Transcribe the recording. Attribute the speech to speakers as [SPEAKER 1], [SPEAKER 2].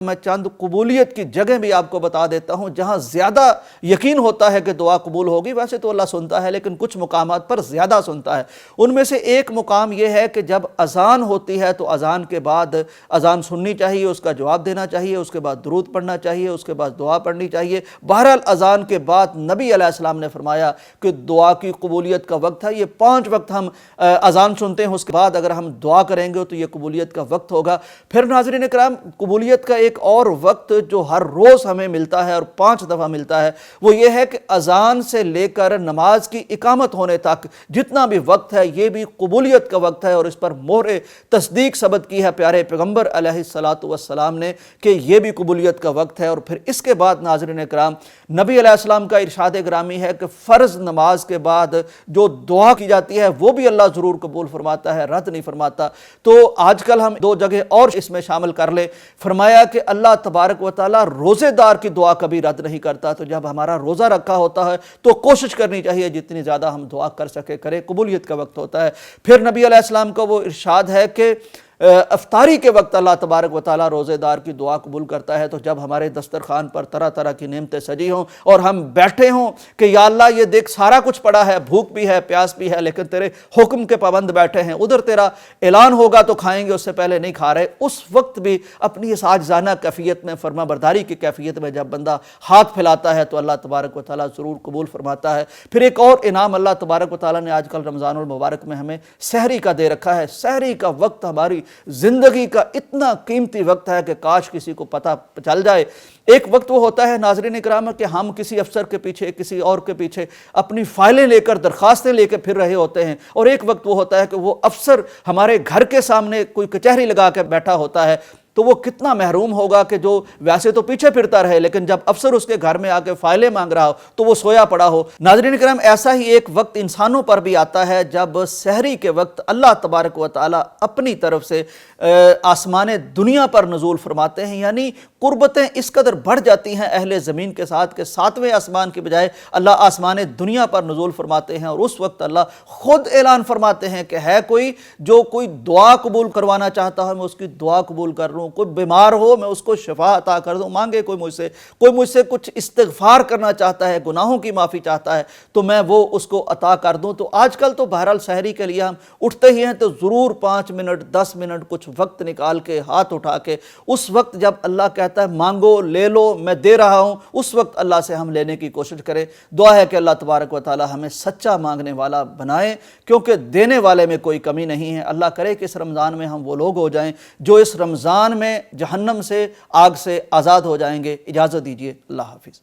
[SPEAKER 1] میں چند قبولیت کی جگہ بھی آپ کو بتا دیتا ہوں جہاں زیادہ یقین ہوتا ہے کہ دعا قبول ہوگی۔ ویسے تو اللہ سنتا ہے لیکن کچھ مقامات پر زیادہ سنتا ہے۔ ان میں سے ایک مقام یہ ہے کہ جب اذان ہوتی ہے تو اذان کے بعد اذان سننی چاہیے، اس کا جواب دینا چاہیے، اس کے بعد درود پڑھنا چاہیے، اس کے بعد دعا پڑھنی چاہیے۔ بہرحال اذان کے بعد نبی علیہ السلام نے فرمایا کہ دعا کی قبولیت کا وقت ہے۔ یہ 5 وقت ہم اذان سنتے ہیں، اس کے بعد اگر ہم دعا کریں گے تو یہ قبولیت کا وقت ہوگا۔ پھر ناظرین کرام، قبولیت کا ایک اور وقت جو ہر روز ہمیں ملتا ہے اور 5 دفعہ ملتا ہے، وہ یہ ہے کہ اذان سے لے کر نماز کی اقامت ہونے تک جتنا بھی وقت ہے یہ بھی قبولیت کا وقت ہے، اور اس پر مہر تصدیق ثبت کی ہے پیارے پیغمبر علیہ الصلاۃ والسلام نے کہ یہ بھی قبولیت کا وقت ہے۔ اور پھر اس کے بعد ناظرین کرام، نبی علیہ السلام کا ارشاد گرامی ہے کہ فرض نماز کے بعد جو دعا کی جاتی ہے وہ بھی اللہ ضرور قبول فرماتا ہے، رد نہیں فرماتا۔ تو آج کل ہم 2 جگہ اور اس میں شامل کر لیں۔ فرمایا کہ اللہ تبارک و تعالیٰ روزے دار کی دعا کبھی رد نہیں کرتا، تو جب ہمارا روزہ رکھا ہوتا ہے تو کوشش کرنی چاہیے جتنی زیادہ ہم دعا کر سکے کریں، قبولیت کا وقت ہوتا ہے۔ پھر نبی علیہ السلام کا وہ ارشاد ہے کہ افطاری کے وقت اللہ تبارک و تعالیٰ روزے دار کی دعا قبول کرتا ہے۔ تو جب ہمارے دسترخوان پر طرح طرح کی نعمتیں سجی ہوں اور ہم بیٹھے ہوں کہ یا اللہ یہ دیکھ سارا کچھ پڑا ہے، بھوک بھی ہے، پیاس بھی ہے، لیکن تیرے حکم کے پابند بیٹھے ہیں، ادھر تیرا اعلان ہوگا تو کھائیں گے، اس سے پہلے نہیں کھا رہے، اس وقت بھی اپنی اس عاجزانہ کیفیت میں، فرما برداری کی کیفیت میں جب بندہ ہاتھ پھیلاتا ہے تو اللہ تبارک و تعالیٰ ضرور قبول فرماتا ہے۔ پھر ایک اور انعام اللہ تبارک و تعالیٰ نے آج کل رمضان المبارک میں ہمیں سحری کا دے رکھا ہے۔ سحری کا وقت ہماری زندگی کا اتنا قیمتی وقت ہے کہ کاش کسی کو پتہ چل جائے۔ ایک وقت وہ ہوتا ہے ناظرین اکرام کہ ہم کسی افسر کے پیچھے، کسی اور کے پیچھے اپنی فائلیں لے کر، درخواستیں لے کے پھر رہے ہوتے ہیں، اور ایک وقت وہ ہوتا ہے کہ وہ افسر ہمارے گھر کے سامنے کوئی کچہری لگا کے بیٹھا ہوتا ہے، تو وہ کتنا محروم ہوگا کہ جو ویسے تو پیچھے پھرتا رہے لیکن جب افسر اس کے گھر میں آ کے فائلیں مانگ رہا ہو تو وہ سویا پڑا ہو۔ ناظرین کرام، ایسا ہی ایک وقت انسانوں پر بھی آتا ہے جب سحری کے وقت اللہ تبارک و تعالیٰ اپنی طرف سے آسمان دنیا پر نزول فرماتے ہیں، یعنی قربتیں اس قدر بڑھ جاتی ہیں اہل زمین کے ساتھ کہ 7ویں آسمان کی بجائے اللہ آسمان دنیا پر نزول فرماتے ہیں، اور اس وقت اللہ خود اعلان فرماتے ہیں کہ ہے کوئی جو کوئی دعا قبول کروانا چاہتا ہے میں اس کی دعا قبول کر رہا ہوں، کوئی بیمار ہو میں اس کو شفا عطا کر دوں، مانگے کوئی مجھ سے کچھ استغفار کرنا چاہتا ہے، گناہوں کی معافی چاہتا ہے تو میں وہ اس کو عطا کر دوں۔ تو آج کل تو بہرحال سحری کے لیے ہم اٹھتے ہی ہیں تو ضرور 5 منٹ 10 منٹ کچھ وقت نکال کے ہاتھ اٹھا کے اس وقت جب اللہ کہتا ہے مانگو لے لو میں دے رہا ہوں، اس وقت اللہ سے ہم لینے کی کوشش کریں۔ دعا ہے کہ اللہ تبارک و تعالی ہمیں سچا مانگنے والا بنائے، کیونکہ دینے والے میں کوئی کمی نہیں ہے۔ اللہ کرے کہ اس رمضان میں ہم وہ لوگ ہو جائیں جو اس رمضان میں جہنم سے، آگ سے آزاد ہو جائیں گے۔ اجازت دیجیے، اللہ حافظ۔